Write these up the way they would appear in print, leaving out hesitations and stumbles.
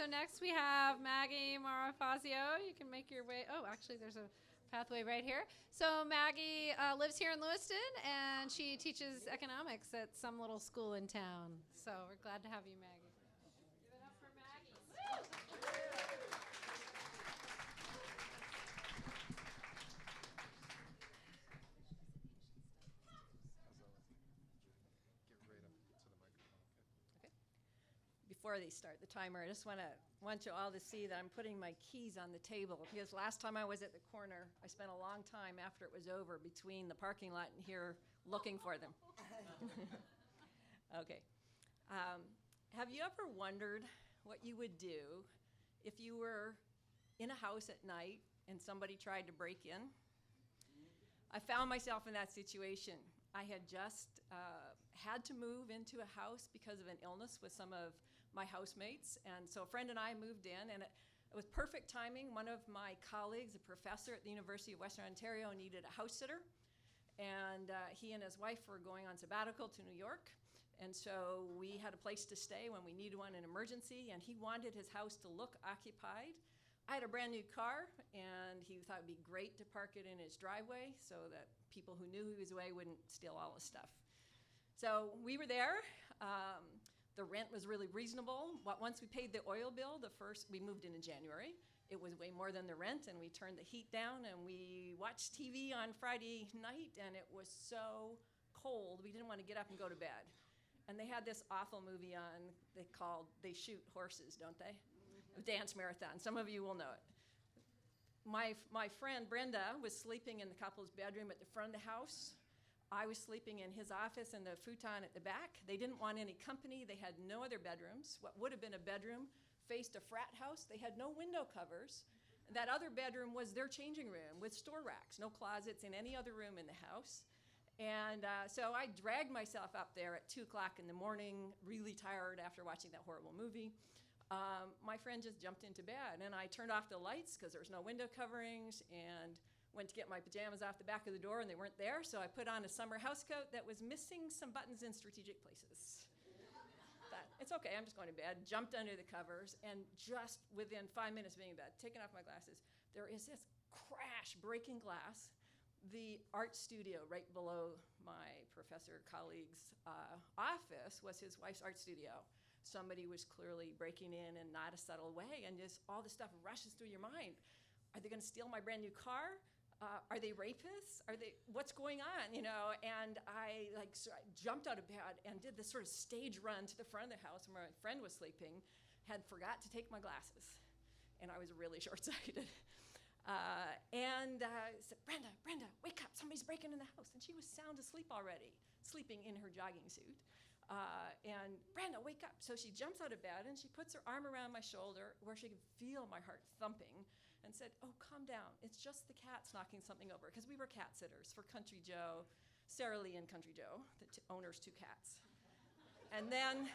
So next we have Maggie Marafazio. You can make your way. Oh, actually, there's a pathway right here. So Maggie lives here in Lewiston, and she teaches economics at some little school in town. So we're glad to have you, Maggie. Give it up for Maggie. Before they start the timer, I just want you all to see that I'm putting my keys on the table, because last time I was at the corner, I spent a long time after it was over between the parking lot and here looking for them. Okay. Have you ever wondered what you would do if you were in a house at night and somebody tried to break in? I found myself in that situation. I had just had to move into a house because of an illness with some of my housemates. And so a friend and I moved in, and it was perfect timing. One of my colleagues, a professor at the University of Western Ontario, needed a house sitter. And he and his wife were going on sabbatical to New York. And so we had a place to stay when we needed one in emergency. And he wanted his house to look occupied. I had a brand new car, and he thought it would be great to park it in his driveway so that people who knew he was away wouldn't steal all his stuff. So we were there. The rent was really reasonable. Once we paid the oil bill, we moved in January. It was way more than the rent, and we turned the heat down, and we watched TV on Friday night, and it was so cold, we didn't want to get up and go to bed. And they had this awful movie on They Shoot Horses, don't they? A dance marathon. Some of you will know it. My friend Brenda was sleeping in the couple's bedroom at the front of the house. I was sleeping in his office in the futon at the back. They didn't want any company. They had no other bedrooms. What would have been a bedroom faced a frat house. They had no window covers. That other bedroom was their changing room with store racks, no closets in any other room in the house. And so I dragged myself up there at 2 o'clock in the morning, really tired after watching that horrible movie. My friend just jumped into bed, and I turned off the lights because there was no window coverings, and went to get my pajamas off the back of the door, and they weren't there, so I put on a summer housecoat that was missing some buttons in strategic places. But it's okay, I'm just going to bed, jumped under the covers, and just within 5 minutes of being in bed, taking off my glasses, there is this crash, breaking glass. The art studio right below my professor colleague's office was his wife's art studio. Somebody was clearly breaking in not a subtle way, and just all this stuff rushes through your mind. Are they going to steal my brand new car? Are they rapists? What's going on? And I jumped out of bed and did this sort of stage run to the front of the house where my friend was sleeping, had forgot to take my glasses, and I was really short-sighted. And I said, Brenda, wake up, somebody's breaking in the house. And she was sound asleep already, sleeping in her jogging suit. And Brenda, wake up. So she jumps out of bed and she puts her arm around my shoulder where she could feel my heart thumping and said, oh, calm down. It's just the cats knocking something over. Because we were cat sitters for Country Joe, Sarah Lee and Country Joe, the owner's 2 cats. And then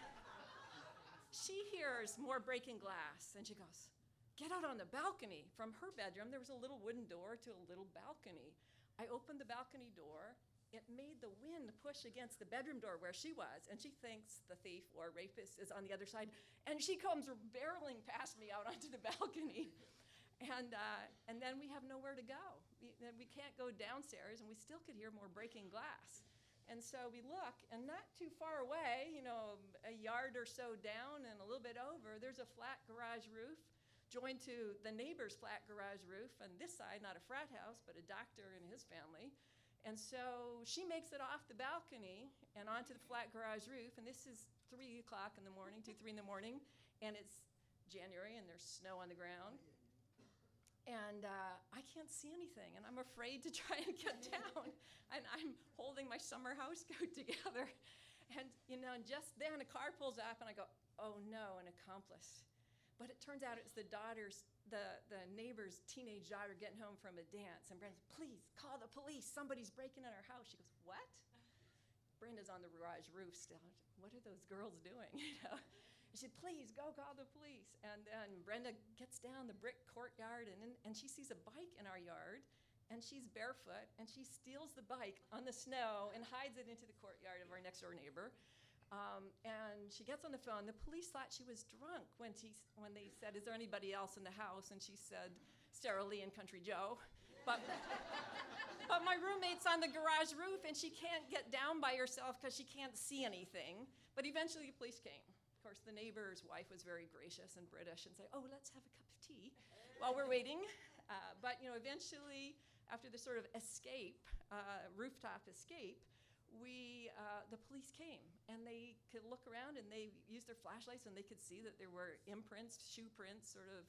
she hears more breaking glass and she goes, get out on the balcony. From her bedroom, there was a little wooden door to a little balcony. I opened the balcony door. It made the wind push against the bedroom door where she was, and she thinks the thief or rapist is on the other side, and she comes barreling past me out onto the balcony. And then we have nowhere to go. We can't go downstairs, and we still could hear more breaking glass. And so we look, and not too far away, a yard or so down and a little bit over, there's a flat garage roof joined to the neighbor's flat garage roof. On this side, not a frat house, but a doctor and his family. And so she makes it off the balcony and onto the flat garage roof, and this is 3 o'clock in the morning, 2, 3 in the morning, and it's January, and there's snow on the ground. And I can't see anything, and I'm afraid to try and get down. And I'm holding my summer house coat together. And, and just then a car pulls up, and I go, oh, no, an accomplice. But it turns out it's the neighbor's teenage daughter getting home from a dance. And Brenda said, please, call the police. Somebody's breaking in our house. She goes, what? Brenda's on the garage roof still. What are those girls doing? And she said, please, go call the police. And then Brenda gets down the brick courtyard, and she sees a bike in our yard. And she's barefoot, and she steals the bike on the snow and hides it into the courtyard of our next-door neighbor. And she gets on the phone. The police thought she was drunk when they said, "Is there anybody else in the house?" And she said, "Sarah Lee and Country Joe." But my roommate's on the garage roof, and she can't get down by herself because she can't see anything. But eventually the police came. Of course, the neighbor's wife was very gracious and British and said, "Oh, let's have a cup of tea while we're waiting." But eventually, after the sort of escape, rooftop escape, the police came, and they could look around, and they used their flashlights, and they could see that there were imprints, shoe prints, sort of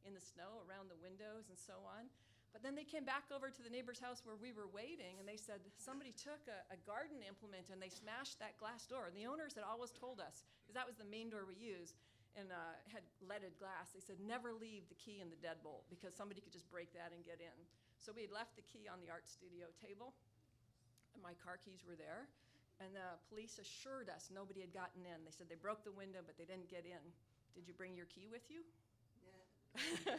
in the snow around the windows and so on. But then they came back over to the neighbor's house where we were waiting, and they said somebody took a garden implement and they smashed that glass door. And the owners had always told us, because that was the main door we used, and had leaded glass, they said never leave the key in the deadbolt because somebody could just break that and get in. So we had left the key on the art studio table, and my car keys were there. And the police assured us nobody had gotten in. They said they broke the window, but they didn't get in. Did you bring your key with you? Yeah.